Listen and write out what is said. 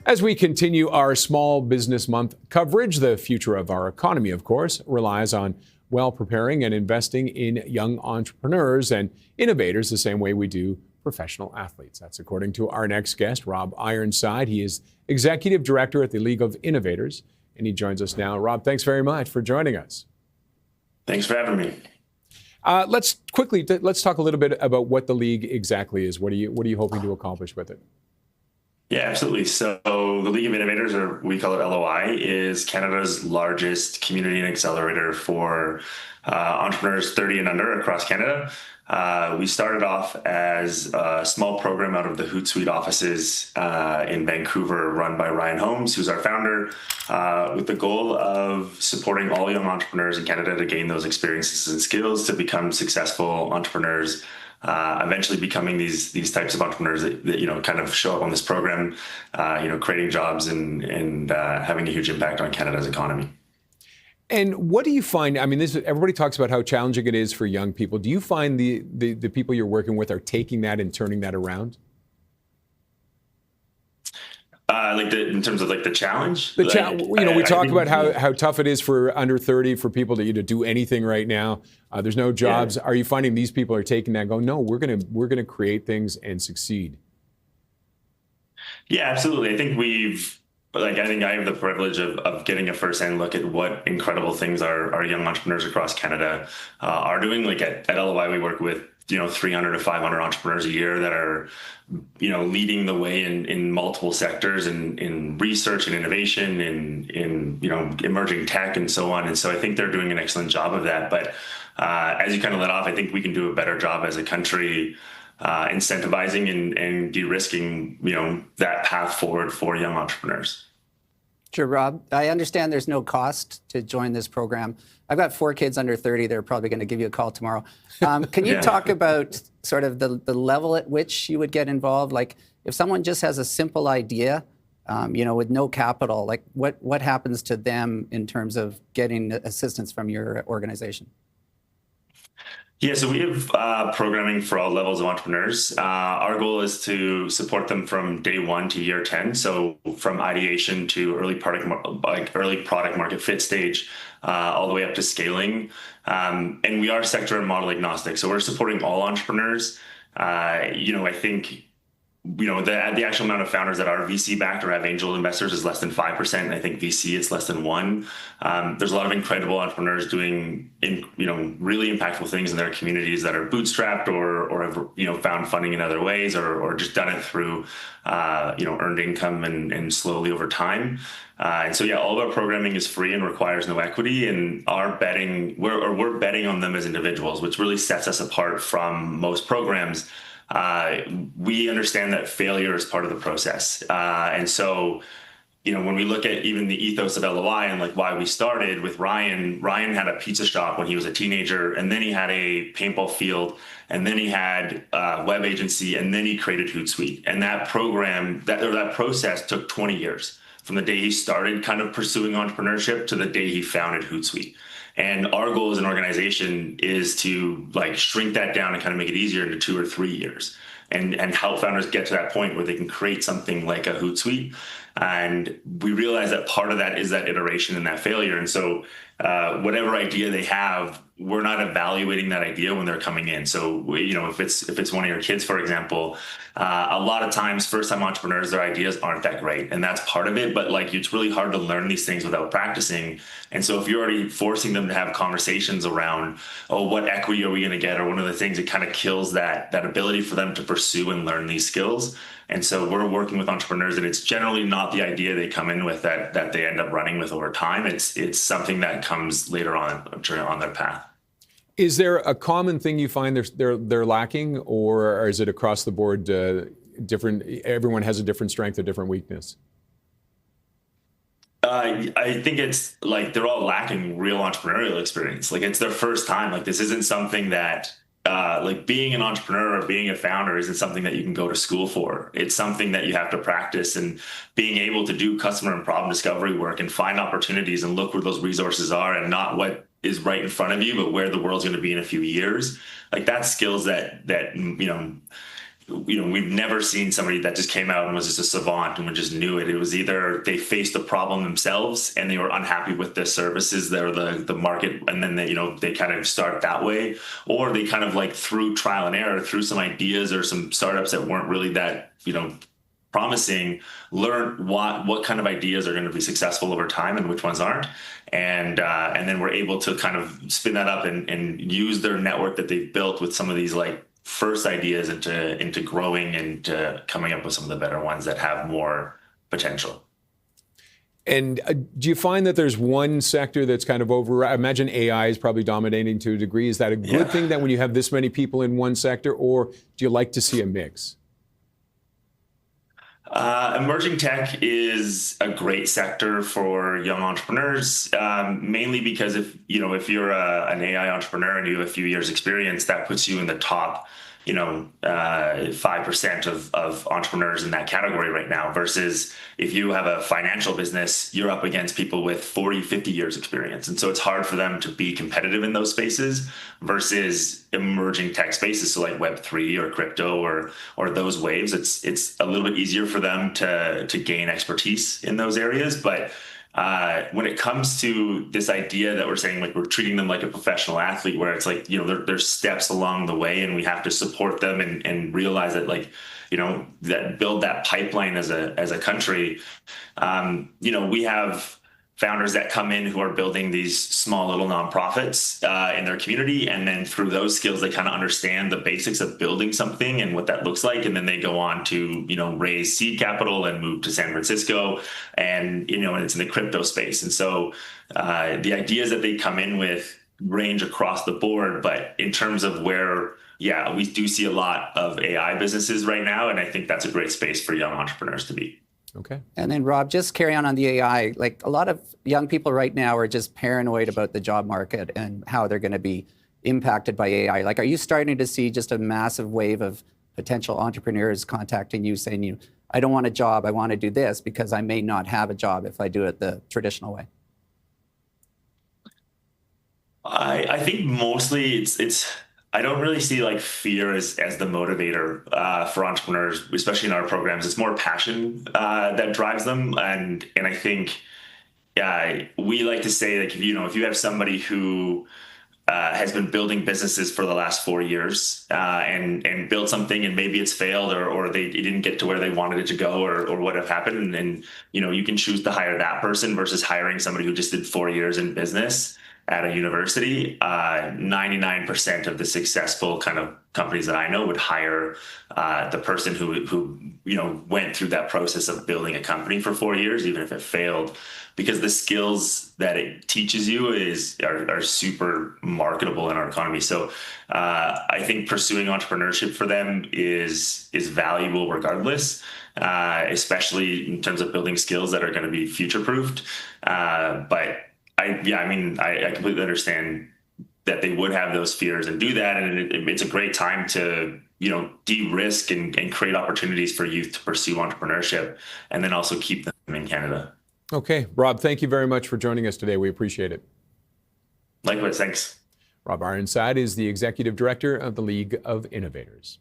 As we continue our Small Business Month coverage, the future of our economy, of course, relies on preparing and investing in young entrepreneurs and innovators the same way we do professional athletes. That's according to our next guest, Rob Ironside. He is Executive Director at the League of Innovators, and he joins us now. Rob, thanks very much for joining us. Thanks for having me. Let's talk a little bit about what the League exactly is. What are you hoping to accomplish with it? Yeah, absolutely. So the League of Innovators, or we call it LOI, is Canada's largest community and accelerator for entrepreneurs 30 and under across Canada. We started off as a small program out of the Hootsuite offices in Vancouver, run by Ryan Holmes, who's our founder, with the goal of supporting all young entrepreneurs in Canada to gain those experiences and skills to become successful entrepreneurs. Eventually becoming these types of entrepreneurs that kind of show up on this program, creating jobs and having a huge impact on Canada's economy. And what do you find? I mean, everybody talks about how challenging it is for young people. Do you find the people you're working with are taking that and turning that around? In terms of the challenge? We talk about how tough it is for under 30 for people to do anything right now. There's no jobs. Yeah. Are you finding these people are taking that and going, no, we're gonna create things and succeed? Yeah, absolutely. I think I have the privilege of getting a first-hand look at what incredible things our young entrepreneurs across Canada are doing. At LOI, we work with 300 to 500 entrepreneurs a year that are leading the way in multiple sectors, in research and innovation, in emerging tech and so on. And so I think they're doing an excellent job of that. But as you kind of let off, I think we can do a better job as a country incentivizing and de-risking that path forward for young entrepreneurs. Sure, Rob. I understand there's no cost to join this program. I've got 4 kids under 30. They're probably going to give you a call tomorrow. Can you talk about sort of the level at which you would get involved? Like if someone just has a simple idea, with no capital, like what happens to them in terms of getting assistance from your organization? Yeah, so we have programming for all levels of entrepreneurs. Our goal is to support them from day 1 to year 10. So from ideation to early product market fit stage, all the way up to scaling. And we are sector and model agnostic. So we're supporting all entrepreneurs. I think the actual amount of founders that are VC backed or have angel investors is less than 5%. I think VC it's less than 1%. There's a lot of incredible entrepreneurs doing really impactful things in their communities that are bootstrapped or have found funding in other ways or just done it through earned income and slowly over time. And so all of our programming is free and requires no equity, and we're betting on them as individuals, which really sets us apart from most programs. We understand that failure is part of the process. And so, when we look at even the ethos of LOI and why we started with Ryan had a pizza shop when he was a teenager, and then he had a paintball field, and then he had a web agency, and then he created Hootsuite. And that program, that process took 20 years from the day he started kind of pursuing entrepreneurship to the day he founded Hootsuite. And our goal as an organization is to shrink that down and kind of make it easier into 2 or 3 years and help founders get to that point where they can create something like a Hootsuite. And we realize that part of that is that iteration and that failure. And so whatever idea they have, we're not evaluating that idea when they're coming in. So, if it's one of your kids, for example, a lot of times first-time entrepreneurs, their ideas aren't that great. And that's part of it. But it's really hard to learn these things without practicing. And so if you're already forcing them to have conversations around, what equity are we going to get? Or one of the things, it kind of kills that ability for them to pursue and learn these skills. And so we're working with entrepreneurs, and it's generally not the idea they come in with that they end up running with over time. It's something that comes later on their path. Is there a common thing you find they're lacking, or is it across the board different? Everyone has a different strength or different weakness? I think it's they're all lacking real entrepreneurial experience. It's their first time. This isn't something that being an entrepreneur or being a founder isn't something that you can go to school for. It's something that you have to practice, and being able to do customer and problem discovery work and find opportunities and look where those resources are and not what is right in front of you, but where the world's going to be in a few years. That's skills that we've never seen somebody that just came out and was just a savant and just knew it. It was either they faced a problem themselves and they were unhappy with the services or the market, and then they kind of start that way, or they kind of like through trial and error, through some ideas or some startups that weren't really that promising, learn what kind of ideas are going to be successful over time and which ones aren't, and then we're able to kind of spin that up and use their network that they've built with some of these like first ideas into growing and coming up with some of the better ones that have more potential. And do you find that there's one sector that's kind of I imagine AI is probably dominating to a degree. Is that a good thing that when you have this many people in one sector, or do you like to see a mix? Emerging tech is a great sector for young entrepreneurs, mainly because if you're an AI entrepreneur and you have a few years experience, that puts you in the top 5% of entrepreneurs in that category right now, versus if you have a financial business, you're up against people with 40, 50 years experience. And so it's hard for them to be competitive in those spaces versus emerging tech spaces. So like Web3 or crypto or those waves, it's a little bit easier for them to gain expertise in those areas. But when it comes to this idea that we're saying like we're treating them like a professional athlete, where it's like there's steps along the way and we have to support them and realize that that build that pipeline as a country. We have founders that come in who are building these small little nonprofits in their community, and then through those skills they kind of understand the basics of building something and what that looks like, and then they go on to raise seed capital and move to San Francisco, and it's in the crypto space. And so the ideas that they come in with range across the board, but in terms of where we do see a lot of AI businesses right now, and I think that's a great space for young entrepreneurs to be. Okay. And then Rob, just carry on the AI. Like a lot of young people right now are just paranoid about the job market and how they're going to be impacted by AI. Like, are you starting to see just a massive wave of potential entrepreneurs contacting you saying, I don't want a job, I want to do this because I may not have a job if I do it the traditional way? I think mostly it's I don't really see like fear as the motivator for entrepreneurs, especially in our programs. It's more passion that drives them, and I think we like to say that if you have somebody who has been building businesses for the last 4 years and built something, and maybe it's failed or they didn't get to where they wanted it to go or what have happened, and you can choose to hire that person versus hiring somebody who just did 4 years in business at a university. 99% of the successful kind of companies that I know would hire the person who went through that process of building a company for 4 years, even if it failed, because the skills that it teaches you are super marketable in our economy. So I think pursuing entrepreneurship for them is valuable regardless, especially in terms of building skills that are going to be future-proofed. But I completely understand that they would have those fears and do that, and it's a great time to de-risk and create opportunities for youth to pursue entrepreneurship, and then also keep them in Canada. Okay, Rob, thank you very much for joining us today. We appreciate it. Likewise, thanks. Rob Ironside is the Executive Director of the League of Innovators.